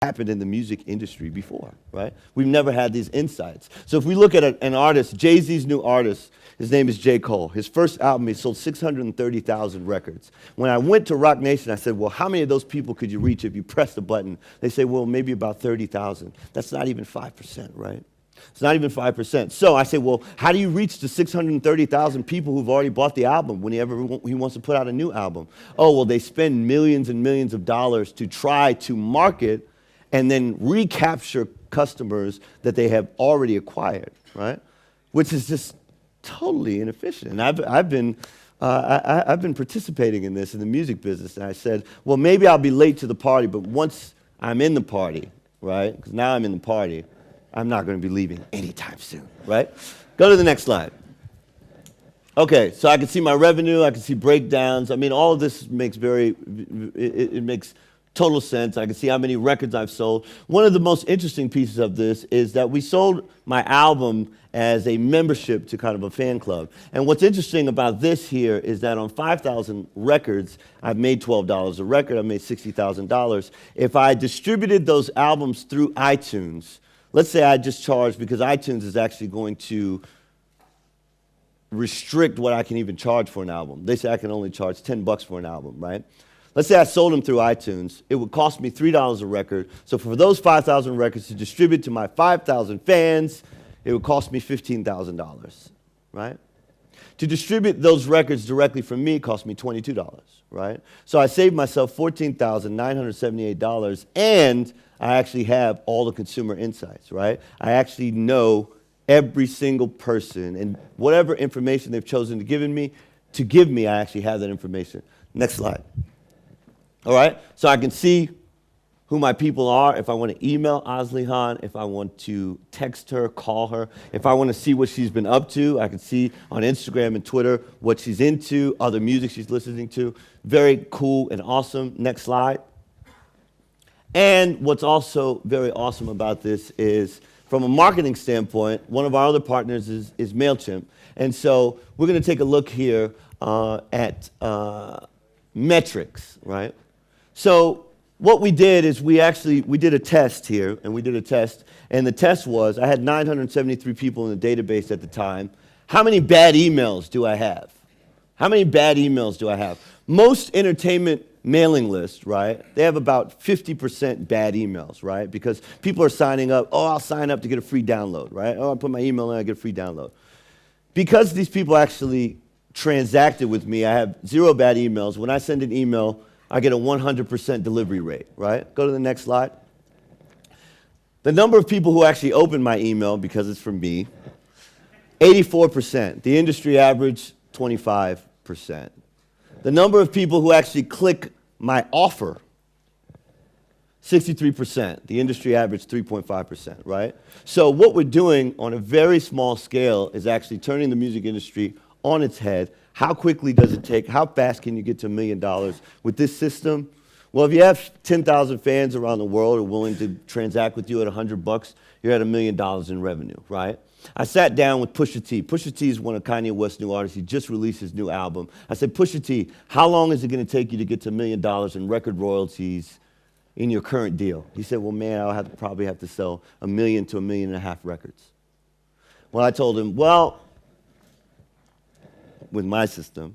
happened in the music industry before, right? We've never had these insights. So if we look at an artist, Jay-Z's new artist, his name is J. Cole. His first album, he sold 630,000 records. When I went to Rock Nation, I said, well, how many of those people could you reach if you pressed a button? They say, well, maybe about 30,000. That's not even 5%, right? It's not even 5%. So I say, well, how do you reach the 630,000 people who've already bought the album when he wants to put out a new album? Oh, well, they spend millions and millions of dollars to try to market and then recapture customers that they have already acquired, right? Which is just totally inefficient. And I've been participating in this in the music business, and I said, well, maybe I'll be late to the party, but once I'm in the party, right? Because now I'm in the party, I'm not going to be leaving anytime soon, right? Go to the next slide. Okay, so I can see my revenue, I can see breakdowns. I mean, all of this makes it makes total sense. I can see how many records I've sold. One of the most interesting pieces of this is that we sold my album as a membership to kind of a fan club. And what's interesting about this here is that on 5,000 records, I've made $12 a record. I made $60,000. If I distributed those albums through iTunes, let's say I just charged, because iTunes is actually going to restrict what I can even charge for an album. They say I can only charge $10 for an album, right? Let's say I sold them through iTunes. It would cost me $3 a record. So for those 5,000 records to distribute to my 5,000 fans, it would cost me $15,000, right? To distribute those records directly from me cost me $22, right? So I saved myself $14,978, and I actually have all the consumer insights, right? I actually know every single person, and whatever information they've chosen to give me, I actually have that information. Next slide. All right, so I can see who my people are. If I want to email Azlihan, if I want to text her, call her, if I want to see what she's been up to, I can see on Instagram and Twitter what she's into, other music she's listening to. Very cool and awesome. Next slide. And what's also very awesome about this is, from a marketing standpoint, one of our other partners is MailChimp. And so we're going to take a look here at metrics, right? So what we did is we did a test here, and the test was, I had 973 people in the database at the time. How many bad emails do I have? How many bad emails do I have? Most entertainment mailing lists, right, they have about 50% bad emails, right? Because people are signing up, oh, I'll sign up to get a free download, right? Oh, I put my email in, I get a free download. Because these people actually transacted with me, I have 0 bad emails. When I send an email, I get a 100% delivery rate, right? Go to the next slide. The number of people who actually open my email, because it's from me, 84%. The industry average, 25%. The number of people who actually click my offer, 63%. The industry average, 3.5%, right? So what we're doing on a very small scale is actually turning the music industry on its head. How quickly does it take? How fast can you get to $1 million with this system? Well, if you have 10,000 fans around the world who are willing to transact with you at $100, you're at $1 million in revenue, right? I sat down with Pusha T. Pusha T is one of Kanye West's new artists. He just released his new album. I said, Pusha T, how long is it going to take you to get to $1 million in record royalties in your current deal? He said, well, man, I'll probably have to sell 1 million to 1.5 million records. Well, I told him, well, with my system,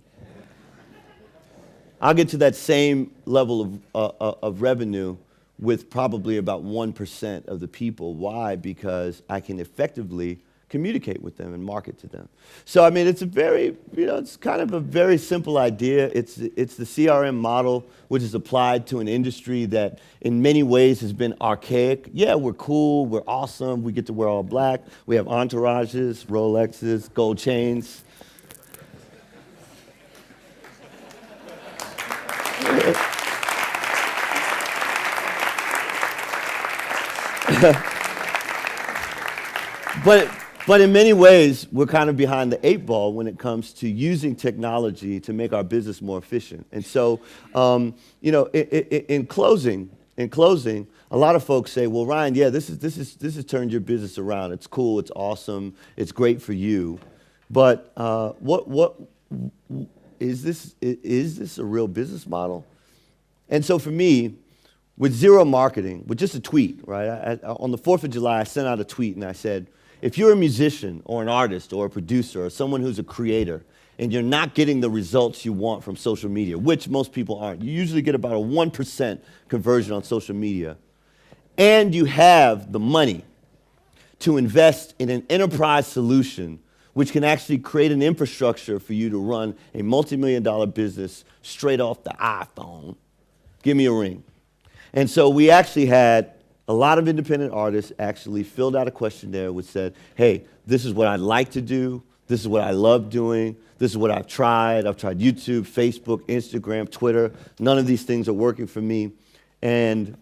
I'll get to that same level of revenue with probably about 1% of the people. Why? Because I can effectively communicate with them and market to them. So, I mean, it's a very, it's kind of a very simple idea. It's the CRM model, which is applied to an industry that in many ways has been archaic. Yeah, we're cool, we're awesome, we get to wear all black, we have entourages, Rolexes, gold chains. But in many ways, we're kind of behind the 8 ball when it comes to using technology to make our business more efficient. And so, in closing, a lot of folks say, "Well, Ryan, yeah, this has turned your business around. It's cool, it's awesome, it's great for you, but what is this? Is this a real business model?" And so, for me, with zero marketing, with just a tweet, right? On the 4th of July, I sent out a tweet and I said, if you're a musician or an artist or a producer or someone who's a creator and you're not getting the results you want from social media, which most people aren't, you usually get about a 1% conversion on social media, and you have the money to invest in an enterprise solution which can actually create an infrastructure for you to run a multi-million-dollar business straight off the iPhone, give me a ring. And so we actually had a lot of independent artists actually filled out a questionnaire which said, hey, this is what I'd like to do, this is what I love doing, this is what I've tried YouTube, Facebook, Instagram, Twitter. None of these things are working for me. And